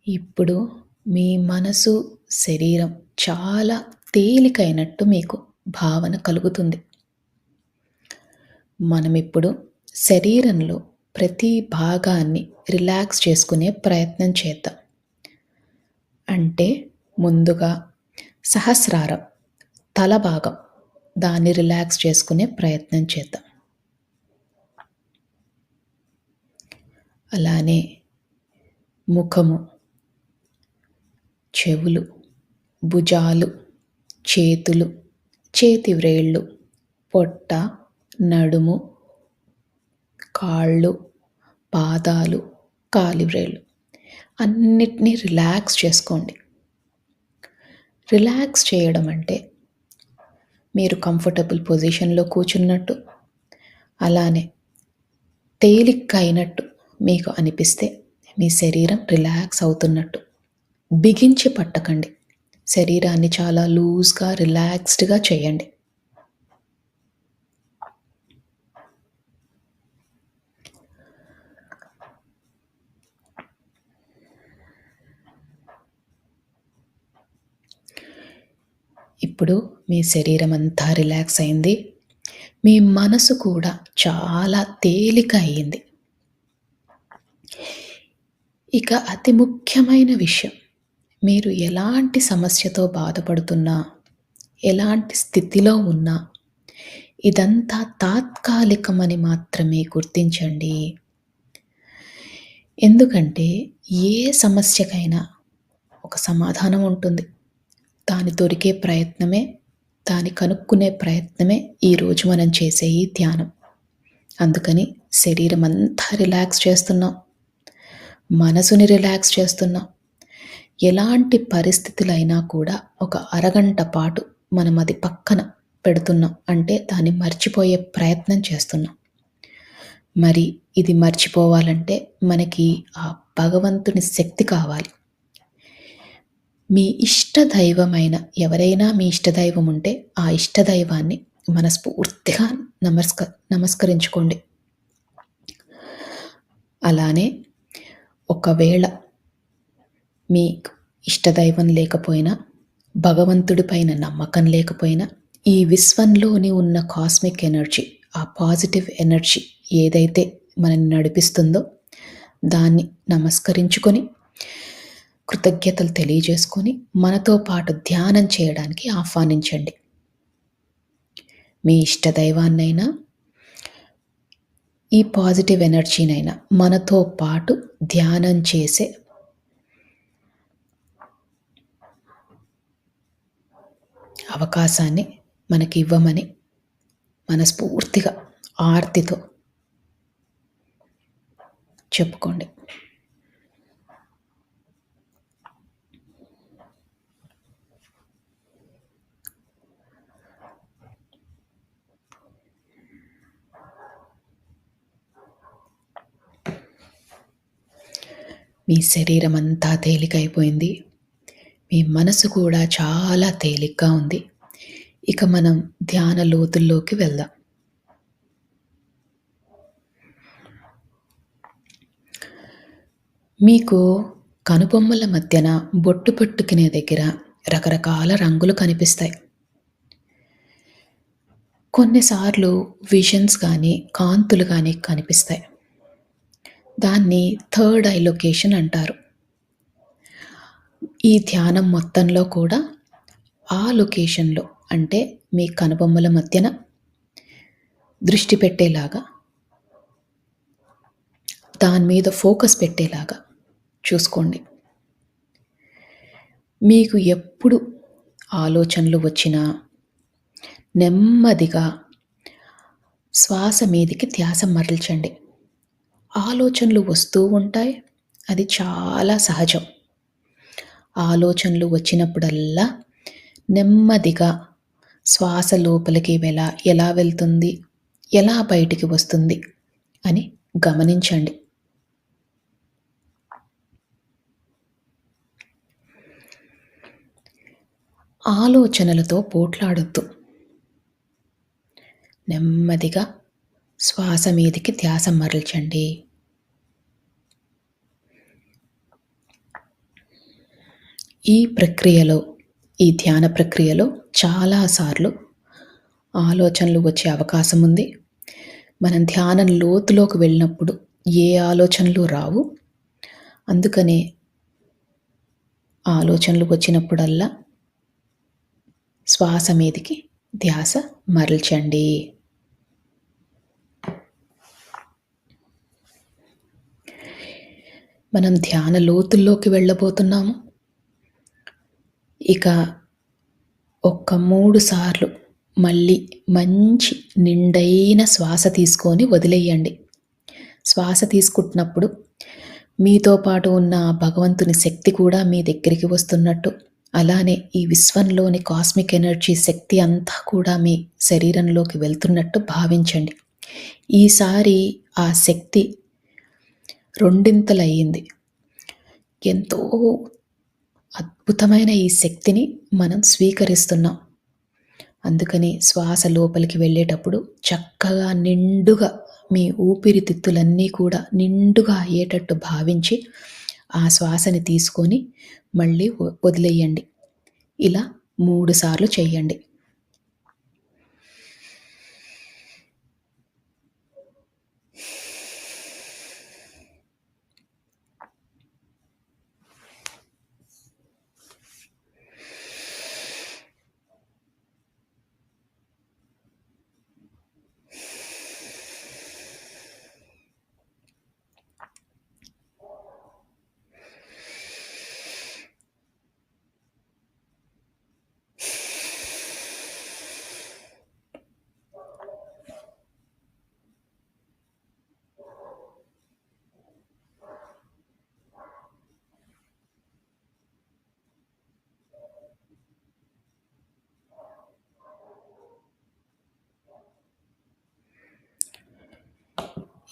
ఇప్పుడు మీ మనసు, శరీరం చాలా తేలికైనట్టు మీకు భావన కలుగుతుంది. మనమిప్పుడు శరీరంలో ప్రతి భాగాన్ని రిలాక్స్ చేసుకునే ప్రయత్నం చేద్దాం. అంటే ముందుగా సహస్రారం, తల భాగం దాన్ని రిలాక్స్ చేసుకునే ప్రయత్నం చేద్దాం. అలానే ముఖము, చెవులు, భుజాలు, చేతులు, చేతి వ్రేళ్ళు, పొట్ట, నడుము, కాళ్ళు, పాదాలు, కాలి వ్రేళ్ళు అన్నిటినీ రిలాక్స్ చేసుకోండి. రిలాక్స్ చేయడం అంటే మీరు కంఫర్టబుల్ పొజిషన్‌లో కూర్చున్నట్టు, అలానే తేలిగ్గా అయినట్టు మీకు అనిపిస్తే మీ శరీరం రిలాక్స్ అవుతున్నట్టు. బిగించి పట్టకండి. శరీరాన్ని చాలా లూజ్‌గా, రిలాక్స్డ్‌గా చేయండి. ఇప్పుడు మీ శరీరం అంతా రిలాక్స్ అయింది. మీ మనసు కూడా చాలా తేలిక అయింది. ఇక అతి ముఖ్యమైన విషయం, మీరు ఎలాంటి సమస్యతో బాధపడుతున్నా, ఎలాంటి స్థితిలో ఉన్నా, ఇదంతా తాత్కాలికమని మాత్రమే గుర్తించండి. ఎందుకంటే ఏ సమస్యకైనా ఒక సమాధానం ఉంటుంది. దాని దొరికే ప్రయత్నమే, దాన్ని కనుక్కునే ప్రయత్నమే ఈరోజు మనం చేసే ఈ ధ్యానం. అందుకని శరీరం అంతా రిలాక్స్ చేస్తున్నాం. మనసుని రిలాక్స్ చేస్తున్నాం. ఎలాంటి పరిస్థితులైనా కూడా ఒక అరగంట పాటు మనం అది పక్కన పెడుతున్నాం. అంటే దాన్ని మర్చిపోయే ప్రయత్నం చేస్తున్నాం. మరి ఇది మర్చిపోవాలంటే మనకి ఆ భగవంతుని శక్తి కావాలి. మీ ఇష్టదైవమైన ఎవరైనా మీ ఇష్టదైవం ఉంటే ఆ ఇష్టదైవాన్ని మనస్ఫూర్తిగా నమస్కరించుకోండి. అలానే ఒకవేళ మీ ఇష్టదైవం లేకపోయినా, భగవంతుడి పైన నమ్మకం లేకపోయినా, ఈ విశ్వంలోని ఉన్న కాస్మిక్ ఎనర్జీ, ఆ పాజిటివ్ ఎనర్జీ ఏదైతే మనల్ని నడిపిస్తుందో దాన్ని నమస్కరించుకొని, కృతజ్ఞతలు తెలియజేసుకొని, మనతో పాటు ధ్యానం చేయడానికి ఆహ్వానించండి. మీ ఇష్టదైవాన్నైనా, ఈ పాజిటివ్ ఎనర్జీనైనా మనతో పాటు ధ్యానం చేసే అవకాశాన్ని మనకివ్వమని మనస్ఫూర్తిగా ఆర్తితో చెప్పుకోండి. మీ శరీరమంతా తేలికైపోయింది. మీ మనసు కూడా చాలా తేలిగ్గా ఉంది. ఇక మనం ధ్యాన లోతుల్లోకి వెళ్దాం. మీకు కనుబొమ్మల మధ్యన బొట్టు పెట్టుకునే దగ్గర రకరకాల రంగులు కనిపిస్తాయి. కొన్నిసార్లు విజన్స్ కానీ, కాంతులు కానీ కనిపిస్తాయి. దాన్ని థర్డ్ ఐ లొకేషన్ అంటారు. ఈ ధ్యానం మొత్తంలో కూడా ఆ లొకేషన్‌లో అంటే మీ కనుబొమ్మల మధ్యన దృష్టి పెట్టేలాగా, దాని మీద ఫోకస్ పెట్టేలాగా చూసుకోండి. మీకు ఎప్పుడు ఆలోచనలు వచ్చినా నెమ్మదిగా శ్వాస మీదికి ధ్యాస మరల్చండి. ఆలోచనలు వస్తూ ఉంటాయి. అది చాలా సహజం. ఆలోచనలు వచ్చినప్పుడల్లా నెమ్మదిగా శ్వాస లోపలికి ఎలా వెళ్తుంది, ఎలా బయటికి వస్తుంది అని గమనించండి. ఆలోచనలతో పోట్లాడొద్దు. నెమ్మదిగా శ్వాస మీదికి ధ్యాస మరల్చండి. ఈ ప్రక్రియలో, ఈ ధ్యాన ప్రక్రియలో చాలాసార్లు ఆలోచనలు వచ్చే అవకాశం ఉంది. మనం ధ్యానం లోతులోకి వెళ్ళినప్పుడు ఏ ఆలోచనలు రావు. అందుకనే ఆలోచనలు వచ్చినప్పుడల్లా శ్వాస మీదికి ధ్యాస మరల్చండి. మనం ధ్యాన లోతుల్లోకి వెళ్ళబోతున్నాము. ఇక ఒక్క 3 సార్లు మళ్ళీ మంచి నిండైన శ్వాస తీసుకొని వదిలేయండి. శ్వాస తీసుకుంటున్నప్పుడు మీతో పాటు ఉన్న భగవంతుని శక్తి కూడా మీ దగ్గరికి వస్తున్నట్టు, అలానే ఈ విశ్వంలోని కాస్మిక్ ఎనర్జీ శక్తి అంతా కూడా మీ శరీరంలోకి వెళ్తున్నట్టు భావించండి. ఈసారి ఆ శక్తి రెండింతలయ్యింది. ఎంతో అద్భుతమైన ఈ శక్తిని మనం స్వీకరిస్తున్నాం. అందుకని శ్వాస లోపలికి వెళ్ళేటప్పుడు చక్కగా నిండుగా మీ ఊపిరితిత్తులన్నీ కూడా నిండుగా అయ్యేటట్టు భావించి ఆ శ్వాసని తీసుకొని మళ్ళీ వదిలేయండి. ఇలా 3 సార్లు చేయండి.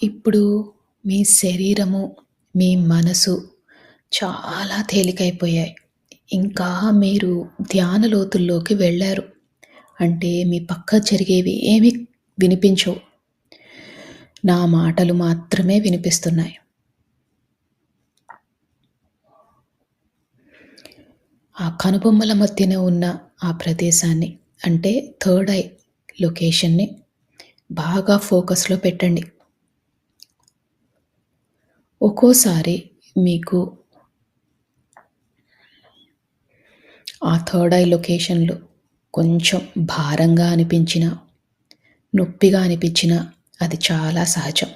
ఇప్పుడు మీ శరీరము, మీ మనసు చాలా తేలికైపోయాయి. ఇంకా మీరు ధ్యాన లోతుల్లోకి వెళ్ళారు. అంటే మీ పక్క జరిగేవి ఏమీ వినిపించవు. నా మాటలు మాత్రమే వినిపిస్తున్నాయి. ఆ కనుబొమ్మల మధ్యన ఉన్న ఆ ప్రదేశాన్ని అంటే థర్డ్ ఐ లొకేషన్‌ని బాగా ఫోకస్‌లో పెట్టండి. ఒక్కోసారి మీకు ఆ థర్డ్ ఐ లొకేషన్‌లో కొంచెం భారంగా అనిపించినా, నొప్పిగా అనిపించినా అది చాలా సహజం.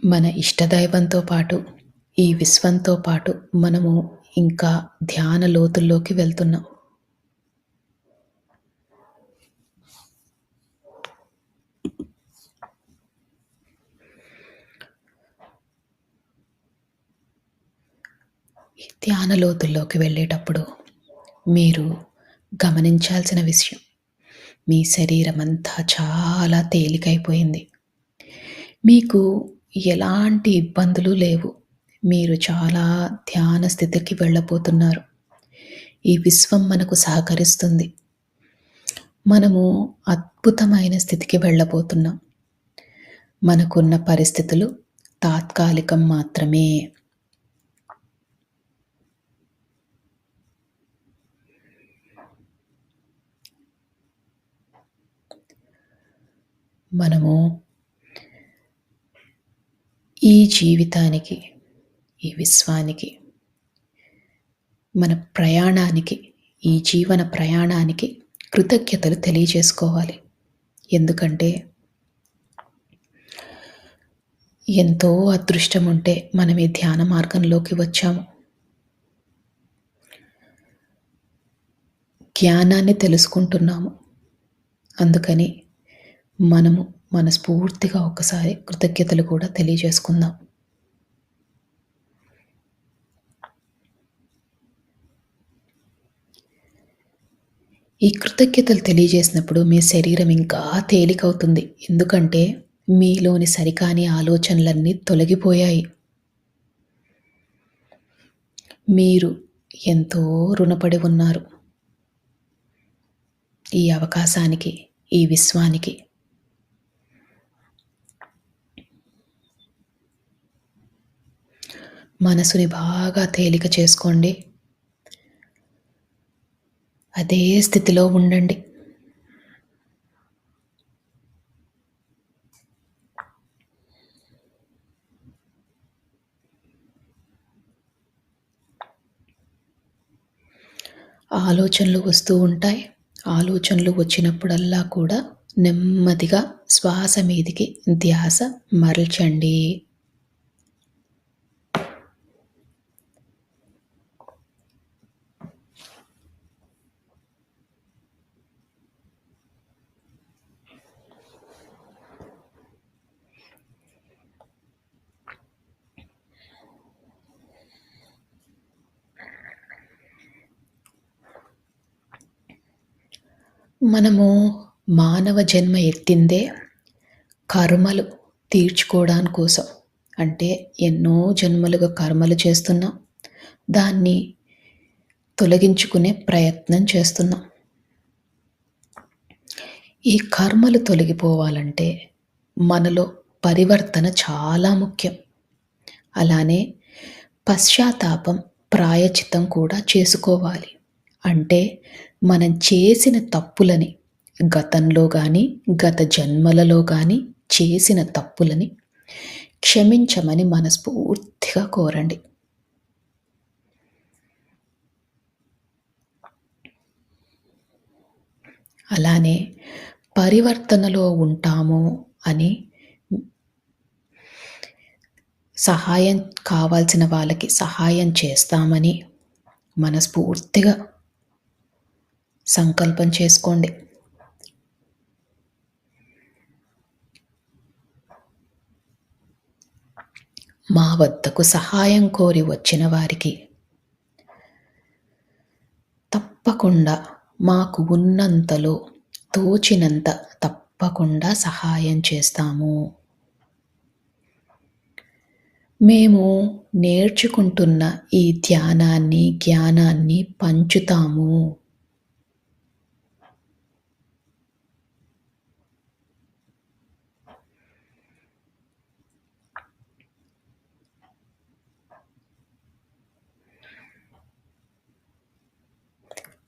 మన ఇష్టదైవంతో పాటు, ఈ విశ్వంతో పాటు మనము ఇంకా ధ్యాన లోతుల్లోకి వెళ్తున్నాం. ఈ ధ్యాన లోతుల్లోకి వెళ్ళేటప్పుడు మీరు గమనించాల్సిన విషయం, మీ శరీరమంతా చాలా తేలికైపోయింది. మీకు ఎలాంటి ఇబ్బందులు లేవు. మీరు చాలా ధ్యాన స్థితికి వెళ్ళబోతున్నారు. ఈ విశ్వం మనకు సహకరిస్తుంది. మనము అద్భుతమైన స్థితికి వెళ్ళబోతున్నాం. మనకున్న పరిస్థితులు తాత్కాలికం మాత్రమే. మనము ఈ జీవితానికి, ఈ విశ్వానికి, మన ప్రయాణానికి, ఈ జీవన ప్రయాణానికి కృతజ్ఞతలు తెలియజేసుకోవాలి. ఎందుకంటే ఎంతో అదృష్టం ఉంటే మనం ఈ ధ్యాన మార్గంలోకి వచ్చాము. జ్ఞానాన్ని తెలుసుకుంటున్నాము. అందుకని మనము మనస్ఫూర్తిగా ఒకసారి కృతజ్ఞతలు కూడా తెలియజేసుకుందాం. ఈ కృతజ్ఞతలు తెలియజేసినప్పుడు మీ శరీరం ఇంకా తేలికవుతుంది. ఎందుకంటే మీలోని సరికాని ఆలోచనలన్నీ తొలగిపోయాయి. మీరు ఎంతో రుణపడి ఉన్నారు ఈ అవకాశానికి, ఈ విశ్వానికి. మనసుని బాగా తేలిక చేసుకోండి. అదే స్థితిలో ఉండండి. ఆలోచనలు వస్తూ ఉంటాయి. ఆలోచనలు వచ్చినప్పుడల్లా కూడా నెమ్మదిగా శ్వాస మీదికి ధ్యాస మరల్చండి. మనము మానవ జన్మ ఎత్తిందే కర్మలు తీర్చుకోవడాని కోసం. అంటే ఎన్నో జన్మలుగా కర్మలు చేస్తున్నాం. దాన్ని తొలగించుకునే ప్రయత్నం చేస్తున్నాం. ఈ కర్మలు తొలగిపోవాలంటే మనలో పరివర్తన చాలా ముఖ్యం. అలానే పశ్చాత్తాపం, ప్రాయచిత్తం కూడా చేసుకోవాలి. అంటే మనం చేసిన తప్పులని, గతంలో గాని, గత జన్మలలో గాని చేసిన తప్పులని క్షమించమని మనస్ఫూర్తిగా కోరండి. అలానే పరివర్తనలో ఉంటాము అని సహాయం కావాల్సిన వాళ్ళకి సహాయం చేస్తామని మనస్ఫూర్తిగా సంకల్పం చేసుకోండి. మా వద్దకు సహాయం కోరి వచ్చిన వారికి తప్పకుండా మాకు ఉన్నంతలో తోచినంత తప్పకుండా సహాయం చేస్తాము. మేము నేర్చుకుంటున్న ఈ ధ్యానాన్ని, జ్ఞానాన్ని పంచుతాము.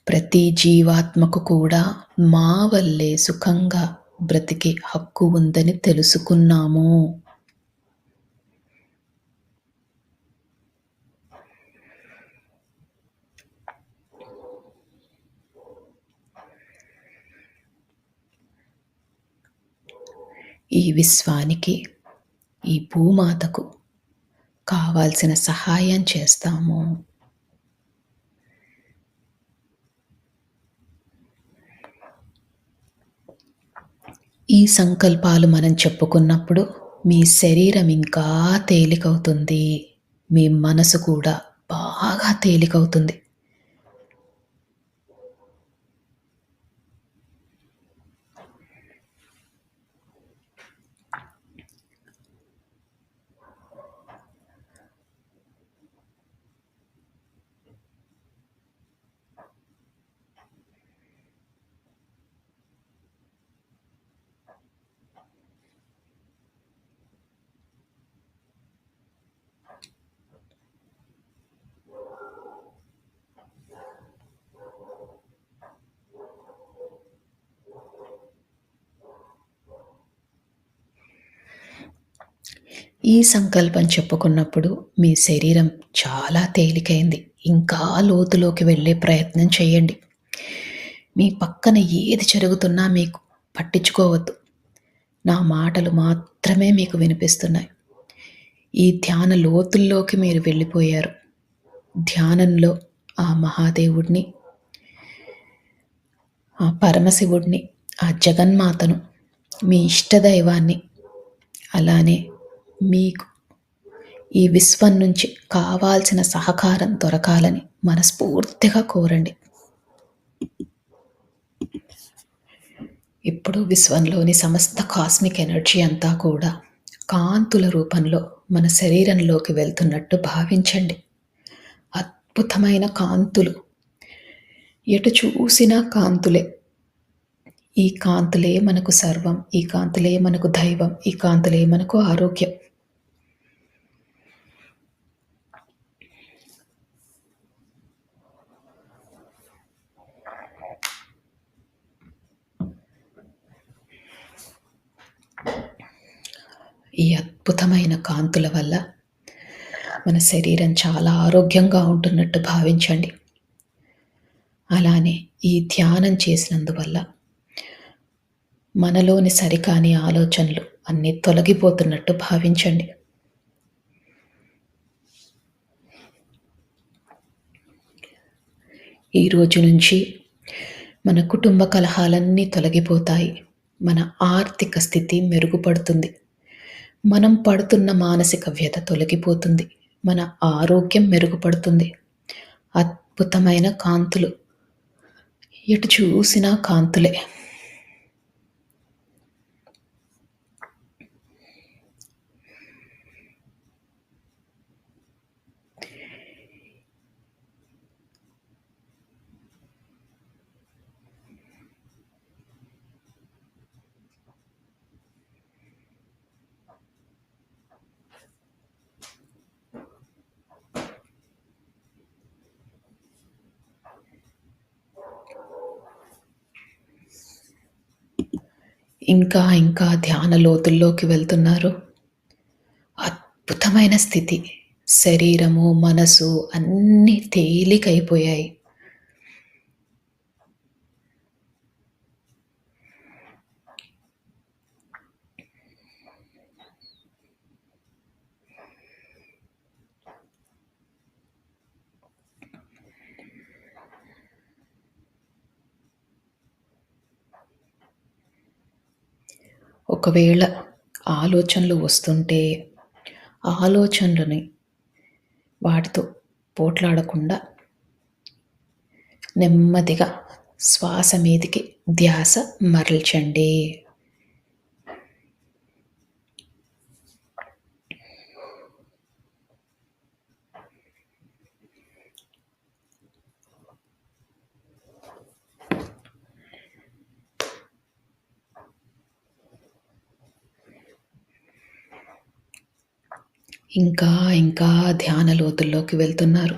ప్రతి జీవాత్మకు కూడా మా వల్లే సుఖంగా బ్రతికే హక్కు ఉందని తెలుసుకున్నాము. ఈ విశ్వానికి, ఈ భూమాతకు కావాల్సిన సహాయం చేస్తాము. ఈ సంకల్పాలు మనం చెప్పుకున్నప్పుడు మీ శరీరం ఇంకా తేలికవుతుంది. మీ మనసు కూడా బాగా తేలికవుతుంది. ఈ సంకల్పం చెప్పుకున్నప్పుడు మీ శరీరం చాలా తేలికైంది. ఇంకా లోతులోకి వెళ్ళే ప్రయత్నం చేయండి. మీ పక్కన ఏది జరుగుతున్నా మీకు పట్టించుకోవద్దు. నా మాటలు మాత్రమే మీకు వినిపిస్తున్నాయి. ఈ ధ్యాన లోతుల్లోకి మీరు వెళ్ళిపోయారు. ధ్యానంలో ఆ మహాదేవుడిని, ఆ పరమశివుడిని, ఆ జగన్మాతను, మీ ఇష్టదైవాన్ని, అలానే మీకు ఈ విశ్వం నుంచి కావాల్సిన సహకారం దొరకాలని మనస్ఫూర్తిగా కోరండి. ఇప్పుడు విశ్వంలోని సమస్త కాస్మిక్ ఎనర్జీ అంతా కూడా కాంతుల రూపంలో మన శరీరంలోకి వెళ్తున్నట్టు భావించండి. అద్భుతమైన కాంతులు, ఎటు చూసినా కాంతులే. ఈ కాంతులే మనకు సర్వం, ఈ కాంతులే మనకు దైవం, ఈ కాంతులే మనకు ఆరోగ్యం. ఈ అద్భుతమైన కాంతుల వల్ల మన శరీరం చాలా ఆరోగ్యంగా ఉంటున్నట్టు భావించండి. అలానే ఈ ధ్యానం చేసినందువల్ల మనలోని సరికాని ఆలోచనలు అన్నీ తొలగిపోతున్నట్టు భావించండి. ఈ రోజు నుంచి మన కుటుంబ కలహాలన్నీ తొలగిపోతాయి. మన ఆర్థిక స్థితి మెరుగుపడుతుంది. మనం పడుతున్న మానసిక వ్యధ తొలగిపోతుంది. మన ఆరోగ్యం మెరుగుపడుతుంది. అద్భుతమైన కాంతులు, ఎటు చూసినా కాంతులే. ఇంకా ఇంకా ధ్యాన లోతుల్లోకి వెళ్తున్నారు. అద్భుతమైన స్థితి. శరీరము, మనసు అన్నీ తేలికైపోయాయి. ఒకవేళ ఆలోచనలు వస్తుంటే ఆలోచనలని వాటితో పోట్లాడకుండా నెమ్మదిగా శ్వాస మీదికి ధ్యాస మరల్చండి. ఇంకా ఇంకా ధ్యాన లోతుల్లోకి వెళ్తున్నారు.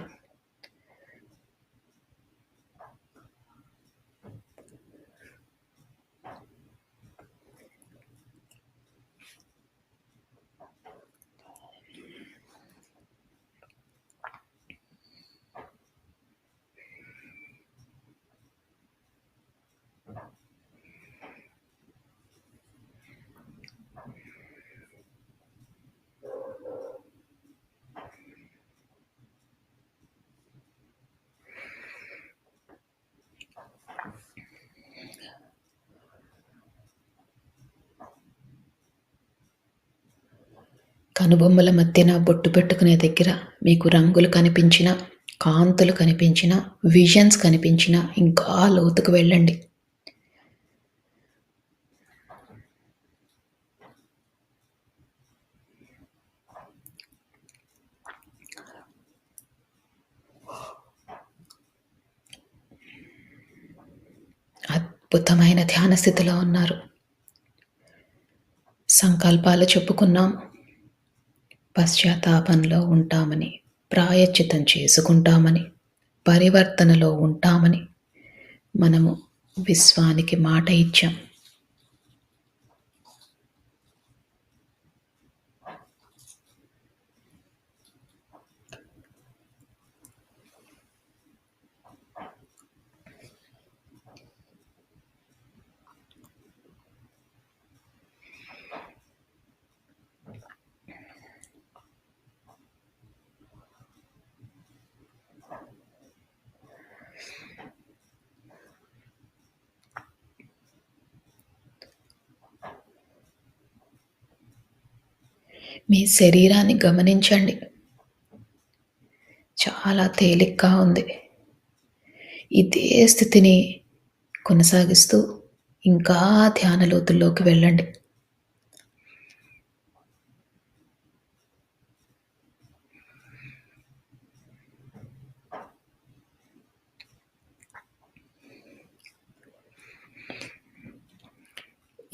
కనుబొమ్మల మధ్యన బొట్టు పెట్టుకునే దగ్గర మీకు రంగులు కనిపించినా, కాంతులు కనిపించినా, విజన్స్ కనిపించినా ఇంకా లోతుకు వెళ్ళండి. అద్భుతమైన ధ్యాన స్థితిలో ఉన్నారు. సంకల్పాలు చెప్పుకున్నాం. పశ్చాత్తాపంలో ఉంటామని, ప్రాయశ్చిత్తం చేసుకుంటామని, పరివర్తనలో ఉంటామని మనము విశ్వానికి మాట ఇచ్చాం. మీ శరీరాన్ని గమనించండి. చాలా తేలిగ్గా ఉంది. ఇదే స్థితిని కొనసాగిస్తూ ఇంకా ధ్యాన లోతుల్లోకి వెళ్ళండి.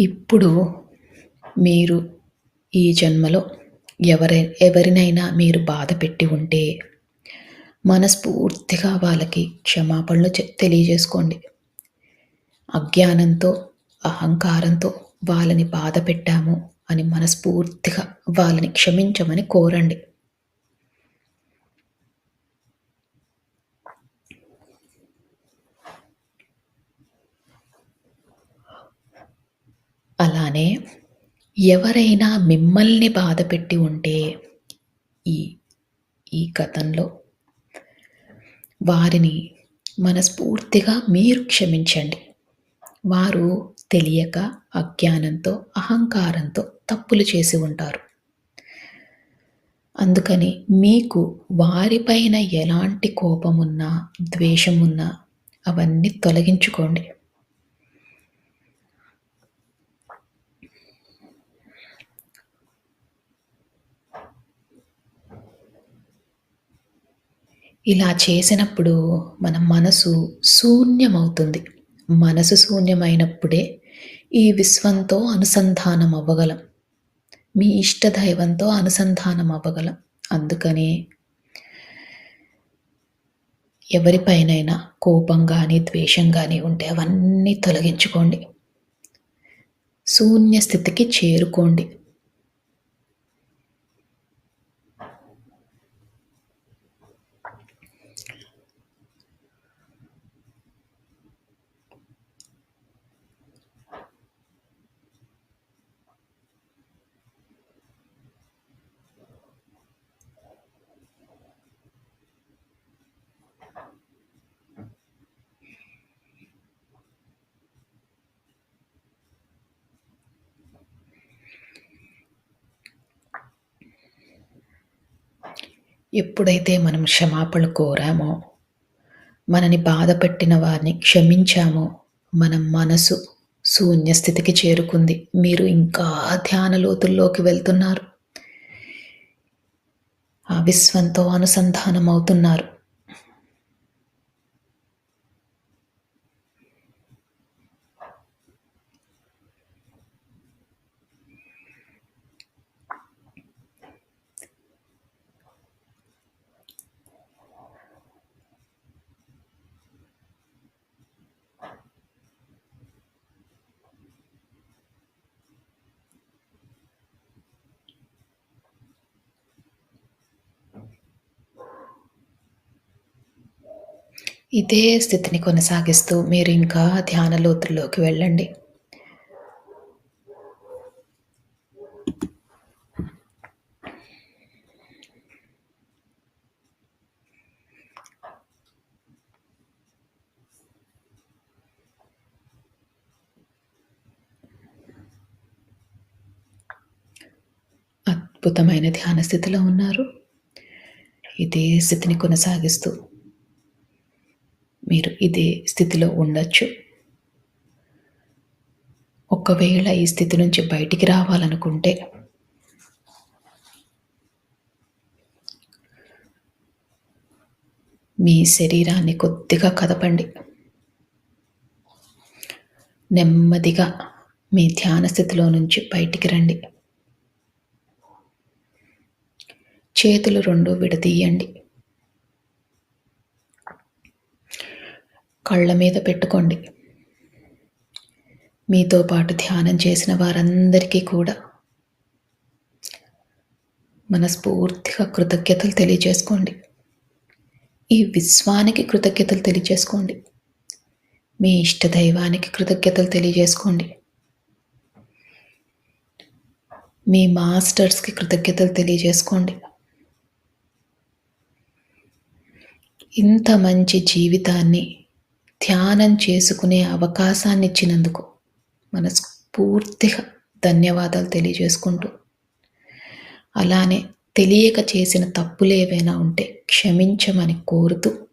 ఇప్పుడు మీరు ఈ జన్మలో ఎవరినైనా మీరు బాధ పెట్టి ఉంటే మనస్ఫూర్తిగా వాళ్ళకి క్షమాపణలు తెలియజేసుకోండి. అజ్ఞానంతో, అహంకారంతో వాళ్ళని బాధ పెట్టాము అని మనస్ఫూర్తిగా వాళ్ళని క్షమించమని కోరండి. అలానే ఎవరైనా మిమ్మల్ని బాధ పెట్టి ఉంటే ఈ ఈ గతంలో వారిని మనస్ఫూర్తిగా మీరు క్షమించండి. వారు తెలియక, అజ్ఞానంతో, అహంకారంతో తప్పులు చేసి ఉంటారు. అందుకని మీకు వారిపైన ఎలాంటి కోపమున్నా, ద్వేషమున్నా అవన్నీ తొలగించుకోండి. ఇలా చేసినప్పుడు మన మనసు శూన్యమవుతుంది. మనసు శూన్యమైనప్పుడే ఈ విశ్వంతో అనుసంధానం అవ్వగలం. మీ ఇష్టదైవంతో అనుసంధానం అవ్వగలం. అందుకని ఎవరిపైనైనా కోపం గానీ, ద్వేషం గానీ ఉంటే అవన్నీ తొలగించుకోండి. శూన్య స్థితికి చేరుకోండి. ఎప్పుడైతే మనం క్షమాపణలు కోరామో, మనని బాధపెట్టిన వారిని క్షమించామో, మన మనసు శూన్య స్థితికి చేరుకుంది. మీరు ఇంకా ధ్యాన లోతుల్లోకి వెళ్తున్నారు. ఆ విశ్వంతో అనుసంధానం అవుతున్నారు. ఇదే స్థితిని కొనసాగిస్తూ మీరు ఇంకా ధ్యాన లోతుల్లోకి వెళ్ళండి. అద్భుతమైన ధ్యాన స్థితిలో ఉన్నారు. ఇదే స్థితిని కొనసాగిస్తూ మీరు ఇదే స్థితిలో ఉండొచ్చు. ఒకవేళ ఈ స్థితి నుంచి బయటికి రావాలనుకుంటే మీ శరీరాన్ని కొద్దిగా కదపండి. నెమ్మదిగా మీ ధ్యాన స్థితిలో నుంచి బయటికి రండి. చేతులు రెండు విడదీయండి. కళ్ళ మీద పెట్టుకోండి. మీతో పాటు ధ్యానం చేసిన వారందరికీ కూడా మనస్ఫూర్తిగా కృతజ్ఞతలు తెలియజేసుకోండి. ఈ విశ్వానికి కృతజ్ఞతలు తెలియజేసుకోండి. మీ ఇష్టదైవానికి కృతజ్ఞతలు తెలియజేసుకోండి. మీ మాస్టర్స్కి కృతజ్ఞతలు తెలియజేసుకోండి. ఇంత మంచి జీవితాన్ని ధ్యానం చేసుకునే అవకాశాన్ని ఇచ్చినందుకు మనస్ఫూర్తిగా ధన్యవాదాలు తెలియజేసుకుంటూ, అలానే తెలియక చేసిన తప్పులు ఏవైనా ఉంటే క్షమించమని కోరుతూ,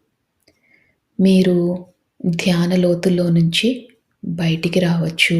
మీరు ధ్యాన లోతుల్లో నుంచి బయటికి రావచ్చు.